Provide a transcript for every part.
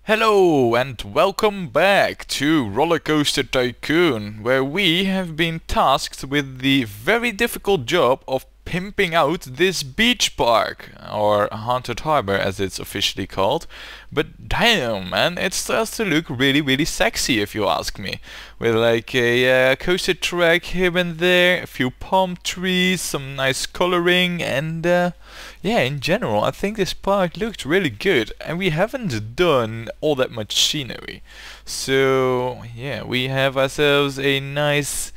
Hello and welcome back to Rollercoaster Tycoon, where we have been tasked with the very difficult job of pimping out this beach park, or Haunted Harbor as it's officially called. But damn man, it starts to look really sexy if you ask me. With like a coaster track here and there, a few palm trees, some nice coloring, and yeah, in general I think this park looks really good, and we haven't done all that much scenery. So yeah, we have ourselves a nice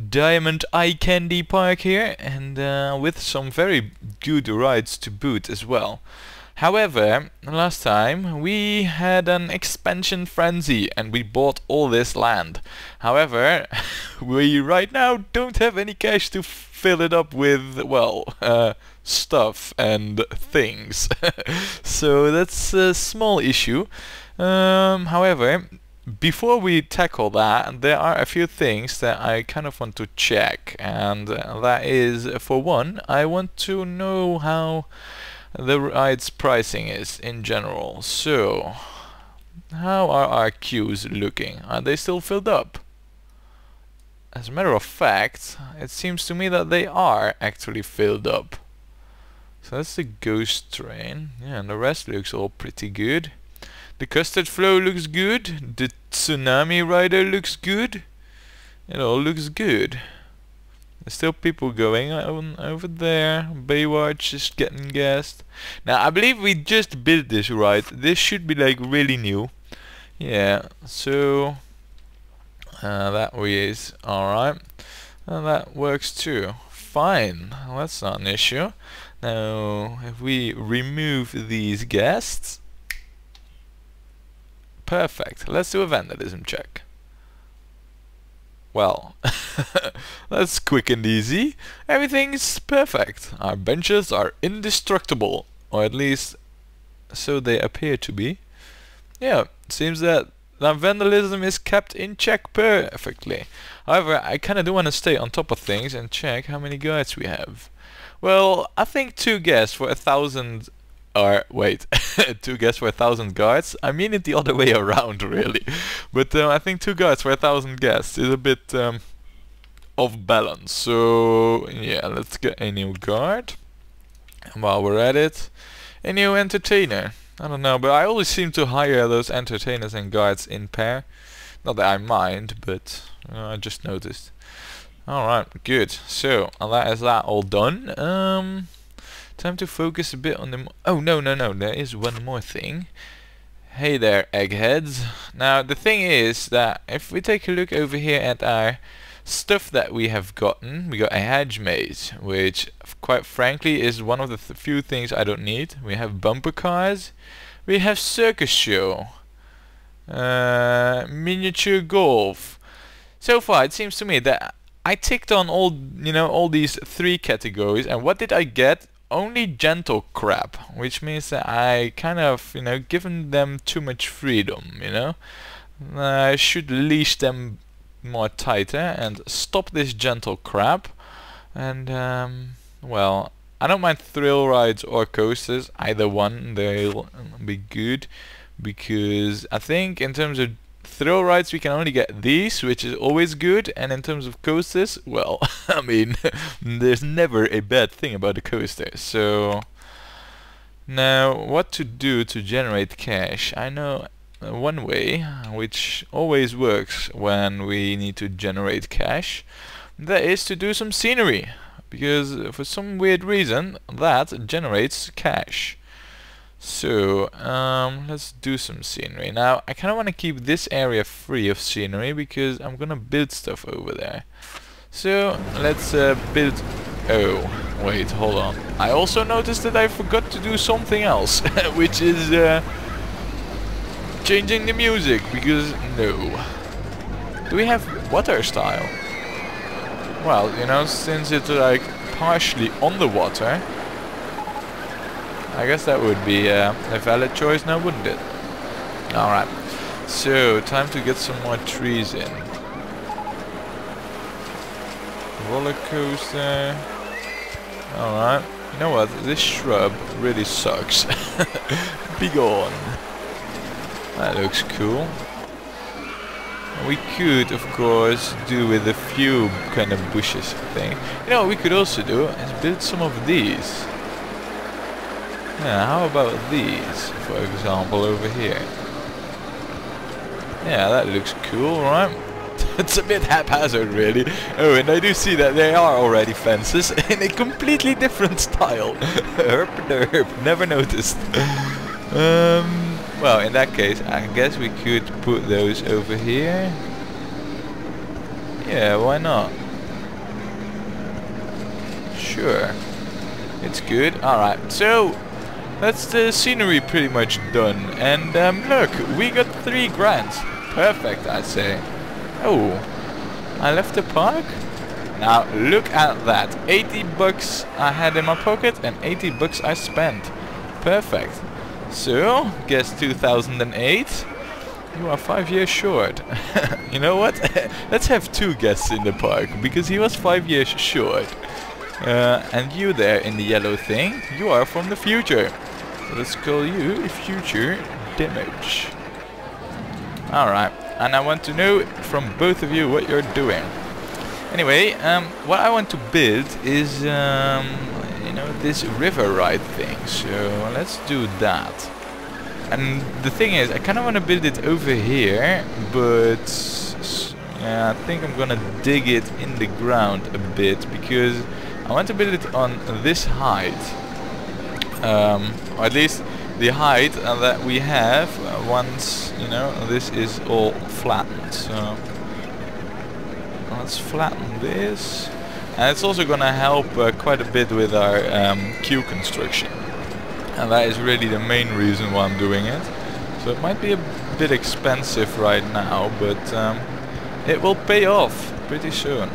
diamond eye candy park here, and with some very good rides to boot as well. However, last time we had an expansion frenzy and we bought all this land. However, we right now don't have any cash to fill it up with, well, stuff and things. So that's a small issue. However, before we tackle that, there are a few things that I kind of want to check, and that is, for one, I want to know how the ride's pricing is in general. So, how are our queues looking? Are they still filled up? As a matter of fact, it seems to me that they are actually filled up. So that's the ghost train, yeah, and the rest looks all pretty good. The custard flow looks good, the tsunami rider looks good, it all looks good. There's still people going on over there, Baywatch is getting gassed. Now I believe we just built this ride, this should be like really new. Yeah, so that is alright, and that works too. Fine, well, that's not an issue. Now if we remove these guests, perfect. Let's do a vandalism check. Well, that's quick and easy. Everything's perfect. Our benches are indestructible, or at least so they appear to be. Yeah, seems that vandalism is kept in check perfectly. However, I kinda do wanna stay on top of things and check how many guards we have. Well, I think 2 guests for 1,000. Or wait, 2 guards for 1,000 guards? I mean it the other way around, really. But I think 2 guards for 1,000 guests is a bit off balance. So yeah, let's get a new guard. And while we're at it, a new entertainer. I don't know, but I always seem to hire those entertainers and guards in pair. Not that I mind, but I just noticed. Alright, good. So that is that all done. Time to focus a bit on the... Oh, no, there is one more thing. Hey there, eggheads. Now, the thing is that if we take a look over here at our stuff that we have gotten, we got a hedge maze, which, quite frankly, is one of the few things I don't need. We have bumper cars. We have circus show. Miniature golf. So far, it seems to me that I ticked on all these 3 categories, and what did I get? Only gentle crap, which means that I kind of, given them too much freedom, I should leash them more tighter and stop this gentle crap. And, well, I don't mind thrill rides or coasters, either one, they'll be good, because I think in terms of thrill rides we can only get these, which is always good, and in terms of coasters, well, I mean, there's never a bad thing about a coaster. So now what to do to generate cash? I know one way which always works when we need to generate cash. That is to do some scenery, because for some weird reason that generates cash. So, let's do some scenery. Now, I kind of want to keep this area free of scenery because I'm gonna build stuff over there. So, let's build... Oh, wait, hold on. I also noticed that I forgot to do something else, which is changing the music, because no. Do we have water style? Well, since it's like partially on the water, I guess that would be a valid choice now, wouldn't it? Alright, so time to get some more trees in. Roller coaster. Alright, you know what, this shrub really sucks. Be gone. That looks cool. We could, of course, do with a few kind of bushes thing. You know what we could also do is build some of these. Yeah, how about these, for example, over here? Yeah, that looks cool, right? It's a bit haphazard, really. Oh, and I do see that they are already fences in a completely different style. Herp derp, never noticed. Well, in that case, I guess we could put those over here. Yeah, why not? Sure. It's good. Alright, so that's the scenery pretty much done. And look, we got 3 grand. Perfect, I'd say. Oh, I left the park? Now, look at that. 80 bucks I had in my pocket and 80 bucks I spent. Perfect. So, guess 2008, you are 5 years short. You know what? Let's have 2 guests in the park, because he was 5 years short. And you there in the yellow thing, you are from the future. So let's call you Future Damage. Alright, and I want to know from both of you what you're doing. Anyway, what I want to build is you know, this river ride thing, so let's do that. And the thing is, I kind of want to build it over here, but yeah, I think I'm gonna dig it in the ground a bit, because I want to build it on this height, or at least the height that we have once, you know, this is all flattened. So let's flatten this. And it's also going to help quite a bit with our queue construction. And that is really the main reason why I'm doing it. So it might be a bit expensive right now, but it will pay off pretty soon.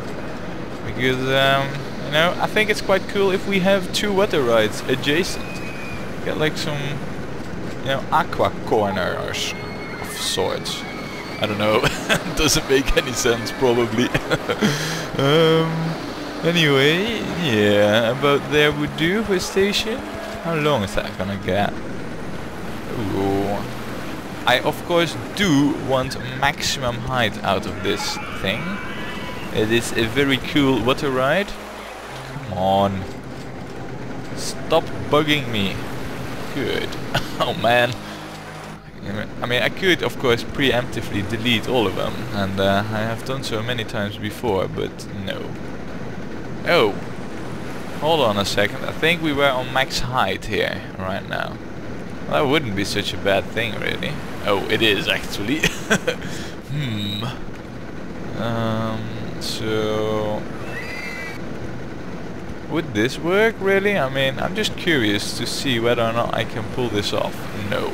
Because, you know, I think it's quite cool if we have 2 water rides adjacent. Get like some, you know, aqua corners of sorts. I don't know. Doesn't make any sense, probably. Anyway, yeah, about there would do for station. How long is that gonna get? Ooh. I of course do want maximum height out of this thing. It is a very cool water ride. Come on. Stop bugging me. Good. Oh man. I mean, I could of course preemptively delete all of them, and I have done so many times before, but no. Oh, hold on a second. I think we were on max height here right now. Well, that wouldn't be such a bad thing, really. Oh, it is actually. So would this work really? I mean, I'm just curious to see whether or not I can pull this off. No.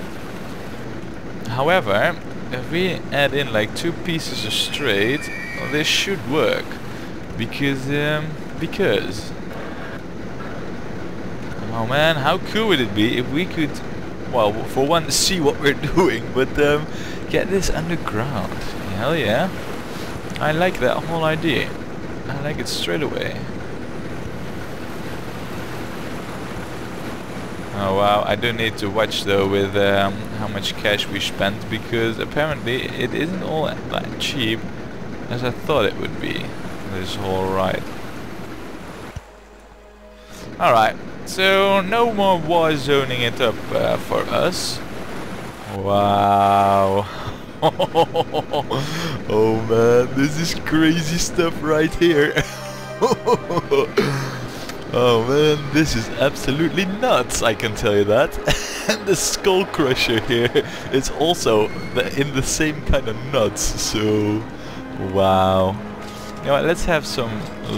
However, if we add in like 2 pieces of straight, well, this should work. Because oh man, how cool would it be if we could, well, for one, see what we're doing, but get this underground. Hell yeah. I like that whole idea. I like it straight away. Oh wow, I do need to watch though with how much cash we spent, because apparently it isn't all that cheap as I thought it would be, this whole ride. Alright, so no more war zoning it up for us. Wow. Oh man, this is crazy stuff right here. Oh man, this is absolutely nuts, I can tell you that. And the skull crusher here is also in the same kind of nuts, so wow. You know what, let's have some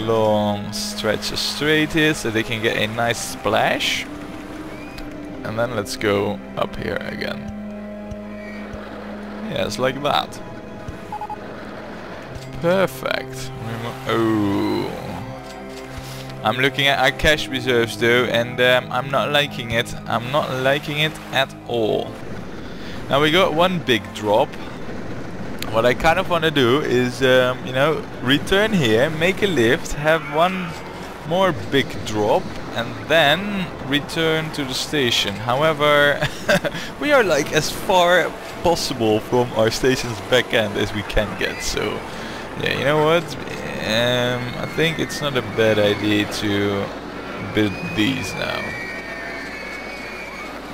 long stretch of straight here so they can get a nice splash. And then let's go up here again. Yes, like that. Perfect. Oh. I'm looking at our cash reserves though, and I'm not liking it. I'm not liking it at all. Now we got 1 big drop. What I kind of want to do is, you know, return here, make a lift, have 1 more big drop, and then return to the station. However, we are like as far possible from our station's back end as we can get, so yeah, you know what, I think it's not a bad idea to build these now.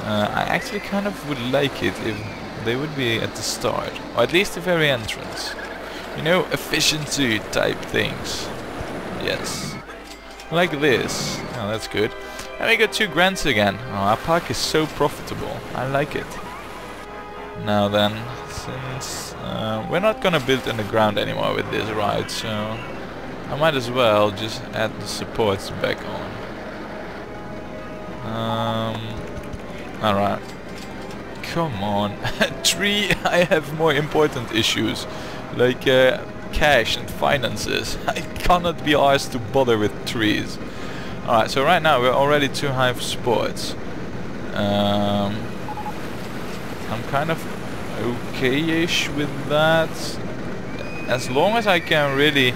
I actually kind of would like it if they would be at the start, or at least the very entrance. You know, efficiency type things. Yes. Like this. Oh, that's good. And we got 2 grants again. Oh, our park is so profitable. I like it. Now then, since we're not gonna build underground anymore with this ride, so I might as well just add the supports back on. Alright. Come on. Tree, I have more important issues. Like cash and finances. I cannot be asked to bother with trees. Alright, so right now we're already too high for sports. I'm kind of okay-ish with that. As long as I can really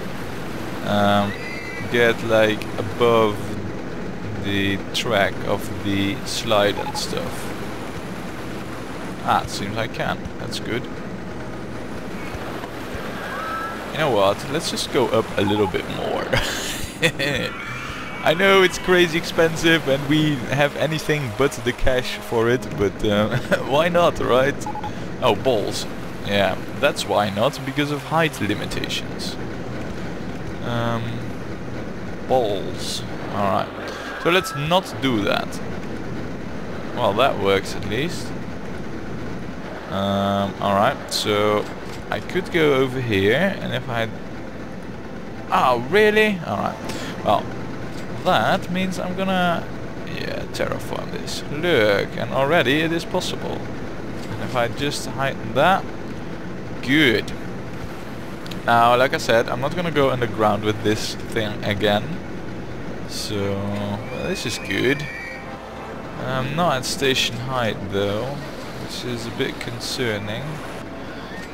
get like above the track of the slide and stuff. Ah, it seems I can. That's good. You know what? Let's just go up a little bit more. I know it's crazy expensive and we have anything but the cash for it, but why not, right? Oh, balls. Yeah, that's why not, because of height limitations. Balls. Alright. So let's not do that. Well, that works at least. Alright, so I could go over here, and if I... Oh, really? Alright. Well, that means I'm gonna... Yeah, terraform this. Look, and already it is possible. And if I just heighten that... Good. Now, like I said, I'm not gonna go underground with this thing again. So, well, this is good. I'm not at station height though, which is a bit concerning.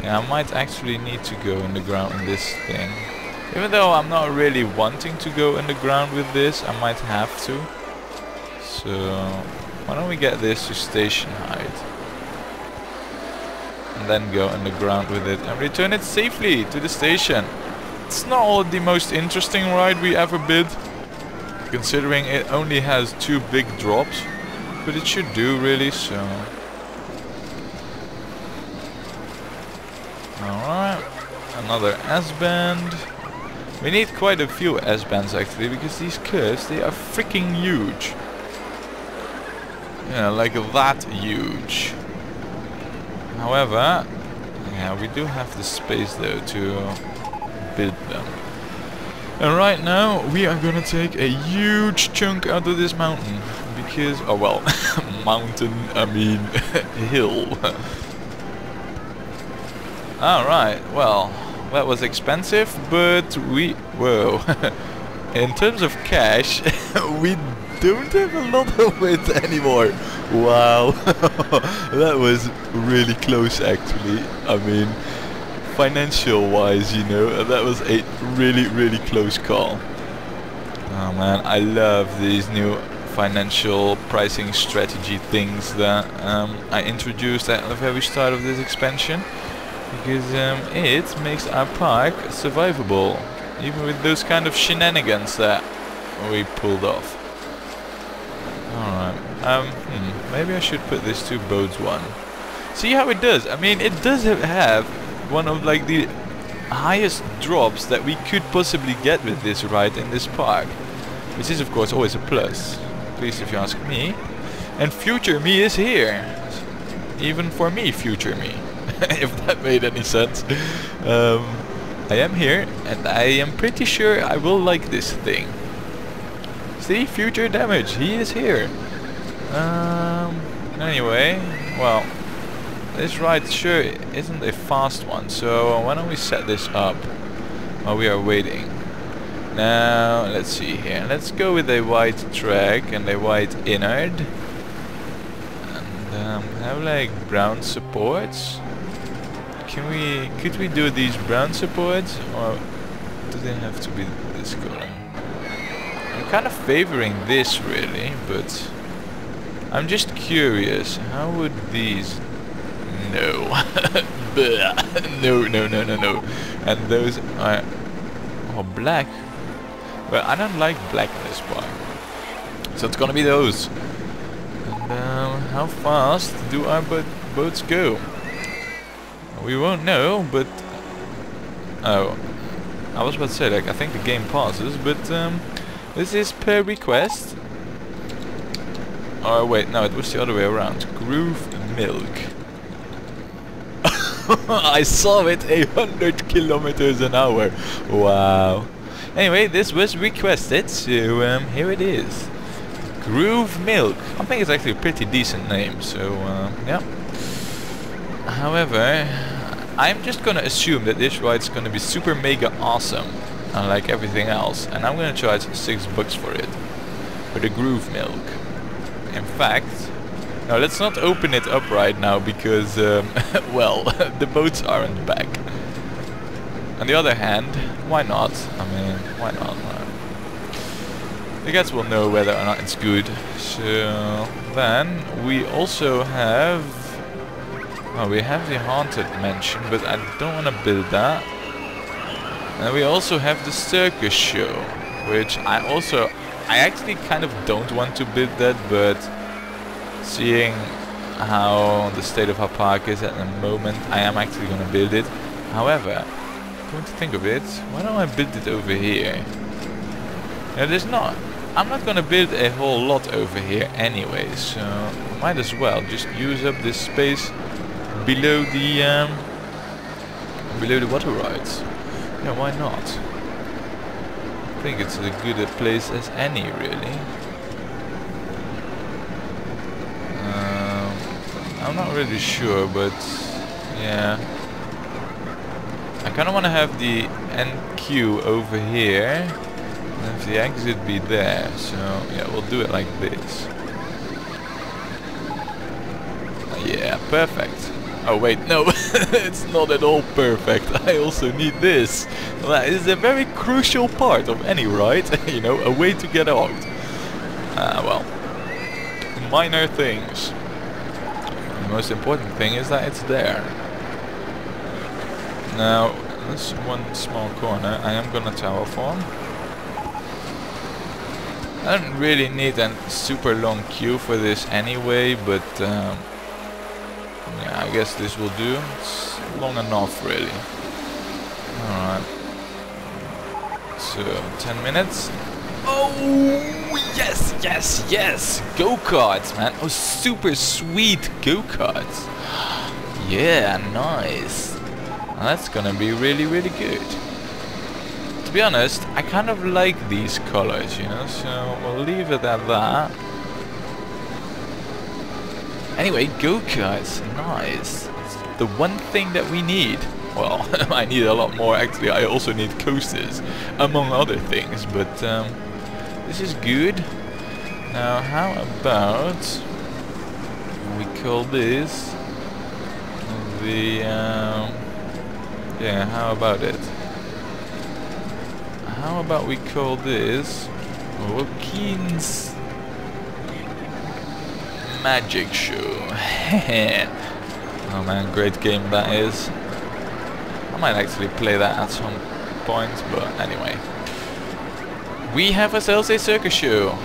Yeah, I might actually need to go underground in this thing. Even though I'm not really wanting to go underground with this, I might have to. So, why don't we get this to station height? And then go underground with it and return it safely to the station. It's not the most interesting ride we ever built, considering it only has 2 big drops, but it should do really, so... Alright, another S-band. We need quite a few S-bands actually, because these curves, they are freaking huge. Yeah, like that huge. However, yeah, we do have the space though to build them. And right now we are gonna take a huge chunk out of this mountain because, oh well, mountain, I mean hill. Alright, well, that was expensive, but we, whoa, in terms of cash, we don't have a lot of it anymore. Wow, that was really close actually. I mean, financial wise, you know, that was a really close call. Oh man, I love these new financial pricing strategy things that I introduced at the very start of this expansion, because it makes our park survivable, even with those kind of shenanigans that we pulled off. Alright, maybe I should put this to boats 1. See how it does? I mean, it does have one of like the highest drops that we could possibly get with this ride in this park, which is of course always a plus, at least if you ask me. And future me is here, even for me, future me. If that made any sense. I am here, and I am pretty sure I will like this thing. See, future damage, he is here. Anyway, well, this ride sure isn't a fast one, so why don't we set this up while we are waiting. Now, let's see here. Let's go with a white track and a white innard. And have like brown supports. Could we do these brown supports, or do they have to be this color? I'm kind of favoring this really, but I'm just curious, how would these... No. No. And those are... Oh, black. Well, I don't like black in this part. So it's gonna be those. And how fast do our boats go? We won't know, but... Oh. I was about to say, like, I think the game pauses, but this is per request. Oh wait, no, it was the other way around. Groove milk. I saw it 100 kilometers an hour. Wow. Anyway, this was requested, so here it is. Groove milk. I think it's actually a pretty decent name, so yeah. However, I'm just gonna assume that this ride's gonna be super mega awesome, unlike everything else, and I'm gonna charge $6 for it. For the groove milk. In fact, now let's not open it up right now because, well, the boats aren't back. On the other hand, why not? I mean, why not? The guys will know whether or not it's good. So then we also have... Oh, we have the haunted mansion, but I don't want to build that. And we also have the circus show, which I actually kind of don't want to build that, but seeing how the state of our park is at the moment, I am actually going to build it. However, come to think of it, why don't I build it over here? Now I'm not going to build a whole lot over here anyway, so might as well just use up this space below the water rides. Yeah, why not? I think it's as good a place as any, really. I'm not really sure, but yeah. I kind of want to have the NQ over here, and have the exit be there. So yeah, we'll do it like this. Yeah, perfect. Oh wait, no, it's not at all perfect. I also need this. That is a very crucial part of any ride, you know, a way to get out. Well, minor things. The most important thing is that it's there. Now, this one small corner, I am gonna tower form. I don't really need a super long queue for this anyway, but yeah, I guess this will do. It's long enough, really. Alright. So, 10 minutes. Oh, yes, yes, yes! Go-karts, man. Oh, super sweet go-karts. Yeah, nice. Well, that's gonna be really, really good. To be honest, I kind of like these colors, you know, so we'll leave it at that. Anyway, go-karts, nice. It's the one thing that we need. Well, I need a lot more actually. I also need coasters, among other things, but this is good. Now, how about we call this the yeah, how about it? How about we call this Joaquin's Magic Show? Oh man, great game that is. I might actually play that at some point, but anyway. We have ourselves a circus show.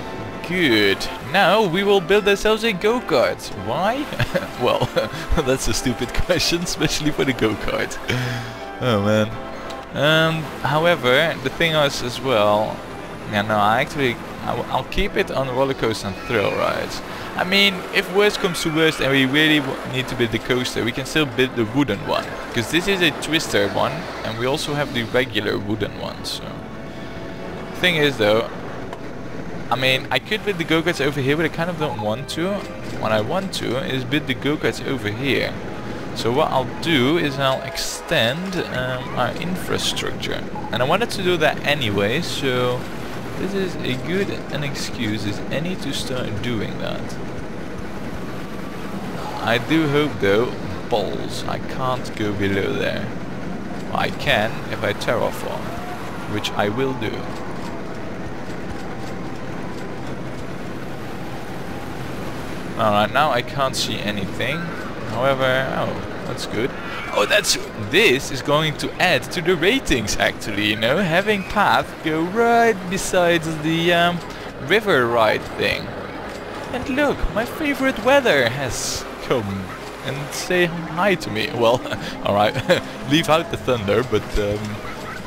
Good. Now we will build ourselves a go-kart. Why? Well, that's a stupid question, especially for the go-kart. Oh man. However, the thing is as well, yeah, no, I'll keep it on roller coaster and thrill rides. I mean, if worst comes to worst and we really need to build the coaster, we can still build the wooden one, because this is a twister one, and we also have the regular wooden one. So, thing is though, I mean, I could build the go-karts over here, but I kind of don't want to. What I want to is build the go-karts over here. So what I'll do is I'll extend our infrastructure, and I wanted to do that anyway, so this is a good an excuse as any to start doing that. I do hope though, balls, I can't go below there. Well, I can if I terraform, which I will do. Alright, now I can't see anything. However, oh, that's good. Oh, this is going to add to the ratings actually, you know, having path go right beside the river ride thing. And look, my favorite weather has come and say hi to me. Well, alright, leave out the thunder, but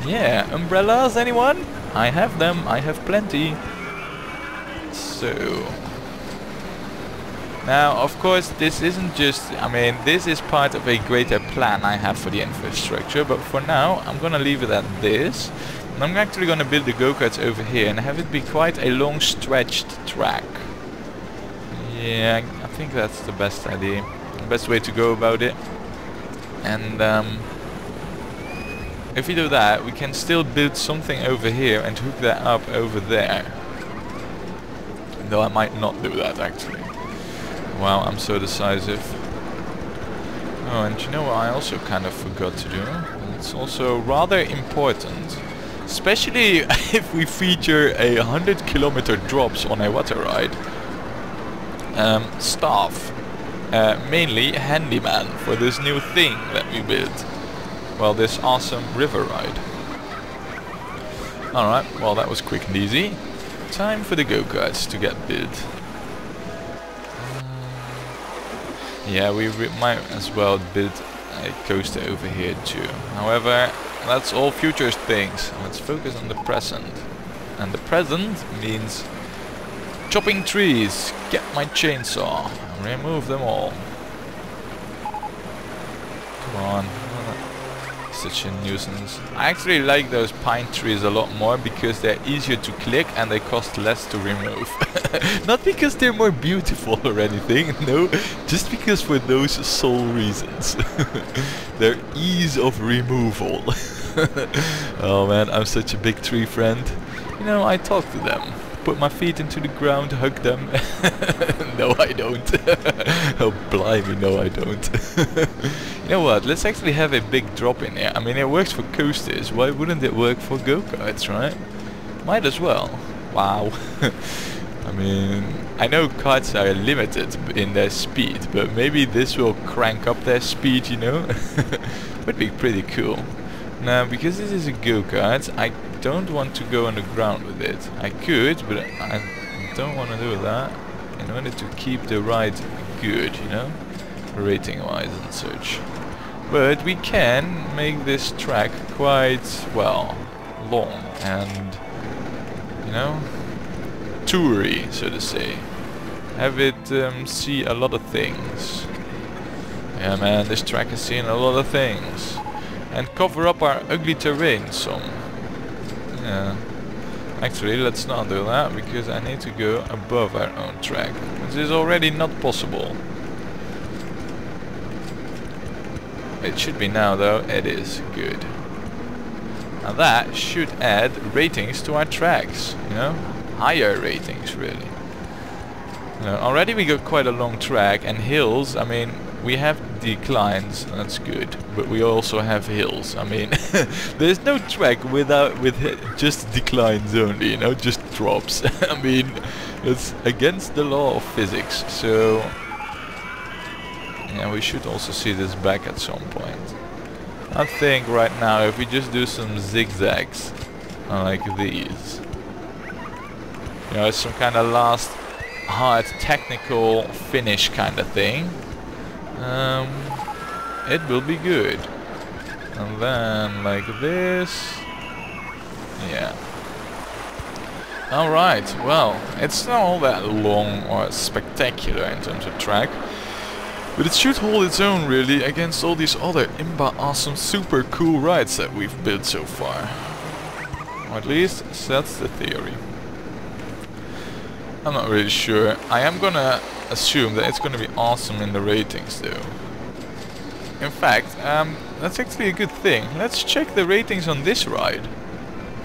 yeah, umbrellas, anyone? I have them, I have plenty. So... now, of course, this isn't just... I mean, this is part of a greater plan I have for the infrastructure, but for now, I'm gonna leave it at this. And I'm actually gonna build the go-karts over here and have it be quite a long stretched track. Yeah, I think that's the best idea. The best way to go about it. And if we do that, we can still build something over here and hook that up over there. Though I might not do that actually. Wow, I'm so decisive. Oh, and you know what I also kind of forgot to do? It's also rather important. Especially if we feature 100-kilometer drops on a water ride. Staff. Mainly handyman for this new thing that we built. Well, this awesome river ride. Alright, well that was quick and easy. Time for the go-karts to get built. Yeah, we might as well build a coaster over here too. However, that's all future things. Let's focus on the present. And the present means chopping trees. Get my chainsaw. Remove them all. Come on. Such a nuisance. I actually like those pine trees a lot more because they're easier to click and they cost less to remove. Not because they're more beautiful or anything, no, just because for those sole reasons. Their ease of removal. Oh man, I'm such a big tree friend. You know, I talk to them. Put my feet into the ground, hug them. No, I don't. Oh, blimey, no, I don't. You know what? Let's actually have a big drop in here. I mean, it works for coasters. Why wouldn't it work for go-karts, right? Might as well. Wow. I mean, I know karts are limited in their speed, but maybe this will crank up their speed, you know? Would be pretty cool. Now, because this is a go-kart, I don't want to go on the ground with it. I could, but I don't want to do that in order to keep the ride good, you know, rating-wise and such. But we can make this track quite, well, long and, you know, toury, so to say. Have it see a lot of things. Yeah, man, this track has seen a lot of things. And cover up our ugly terrain some. Yeah. Actually, let's not do that, because I need to go above our own track, which is already not possible. It should be now, though. It is. Good. Now that should add ratings to our tracks, you know? Higher ratings, really. Already we got quite a long track, and hills, I mean, we have declines, that's good, but we also have hills. I mean, there's no track with just declines only, you know, just drops. I mean, it's against the law of physics, so yeah, we should also see this back at some point. I think right now, if we just do some zigzags like these, you know, it's some kind of last hard technical finish kind of thing. It will be good. And then like this. Yeah. Alright, well, it's not all that long or spectacular in terms of track, but it should hold its own really against all these other imba awesome super cool rides that we've built so far. Or at least that's the theory. I'm not really sure. I am gonna assume that it's gonna be awesome in the ratings though. In fact, that's actually a good thing. Let's check the ratings on this ride.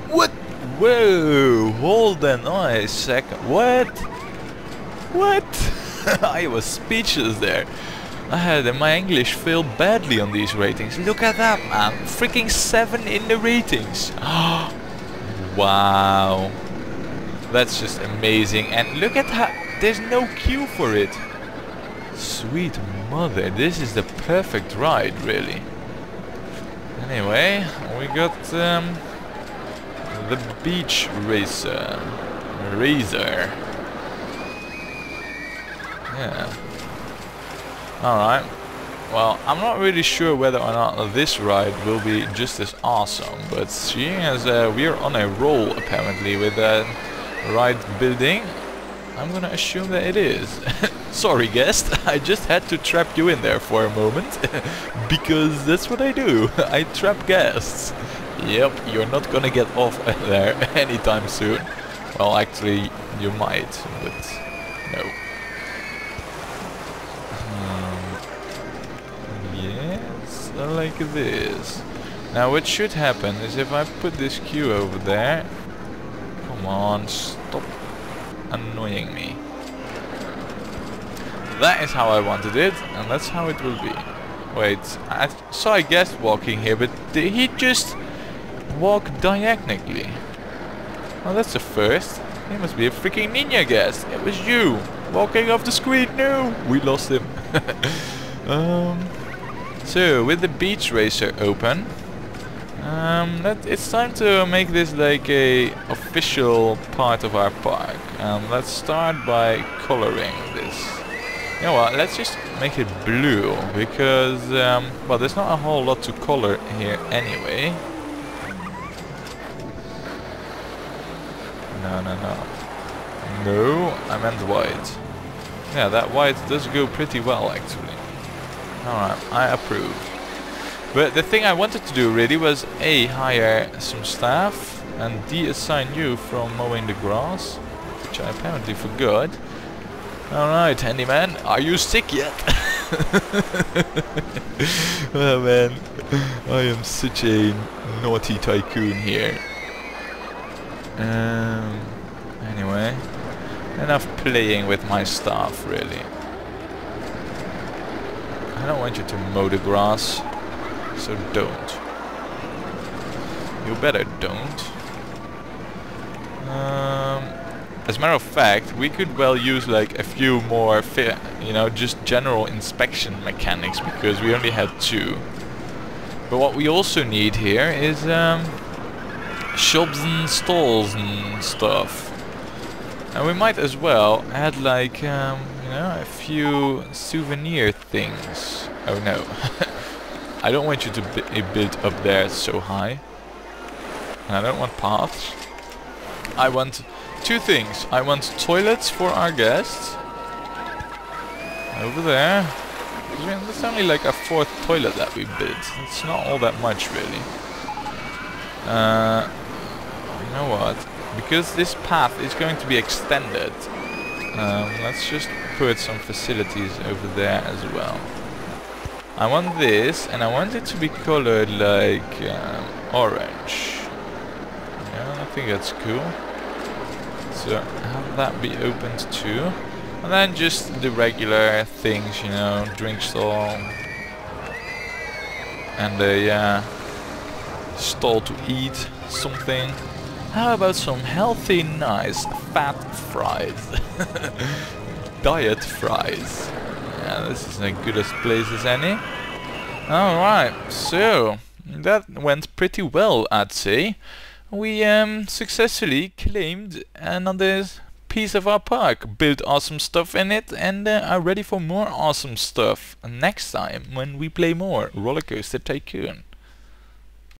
What? Whoa! Hold on a second. What? What? I was speechless there. I had my English failed badly on these ratings. Look at that, man. Freaking 7 in the ratings. Wow. That's just amazing. And look at how there's no queue for it. sweet mother, this is the perfect ride, really. Anyway, we got the beach racer. Yeah. Alright. Well, I'm not really sure whether or not this ride will be just as awesome, but seeing as we're on a roll apparently with ride building, I'm gonna assume that it is. Sorry guest, I just had to trap you in there for a moment, because that's what I do. I trap guests. Yep, you're not gonna get off there anytime soon. Well, actually, you might, but no. Yes, like this. Now what should happen is if I put this queue over there... Come on, stop annoying me. That is how I wanted it, and that's how it will be. Wait, I saw a guest walking here, but did he just walk diagonally? Oh, that's a first. He must be a freaking ninja guest. It was you walking off the screen. No, we lost him. So with the beach racer open, it's time to make this like a official part of our park. Let's start by coloring this. You know what? Let's just make it blue because well, there's not a whole lot to color here anyway. No, I meant white. Yeah, that white does go pretty well actually. Alright, I approve. But the thing I wanted to do really was A, hire some staff and deassign you from mowing the grass, which I apparently forgot. Alright, handyman, are you sick yet? Oh man, I am such a naughty tycoon here. Anyway, enough playing with my staff really. I don't want you to mow the grass, so don't. You better don't. As a matter of fact, we could well use like a few more, you know, just general inspection mechanics because we only had 2. But what we also need here is shops and stalls and stuff. And we might as well add like you know, a few souvenir things. Oh no. I don't want you to be built up there so high. And I don't want paths. I want 2 things. I want toilets for our guests. Over there. That's only like a 4th toilet that we built. It's not all that much really. You know what? Because this path is going to be extended, let's just put some facilities over there as well. I want this, and I want it to be colored like orange. Yeah, I think that's cool. So have that be opened too. And then just the regular things, you know, drink stall. And a stall to eat something. How about some healthy, nice, fat fries? Diet fries. Yeah, this is as good a place as any. Alright, so that went pretty well, I'd say. We successfully claimed another piece of our park, built awesome stuff in it, and are ready for more awesome stuff next time when we play more Rollercoaster Tycoon.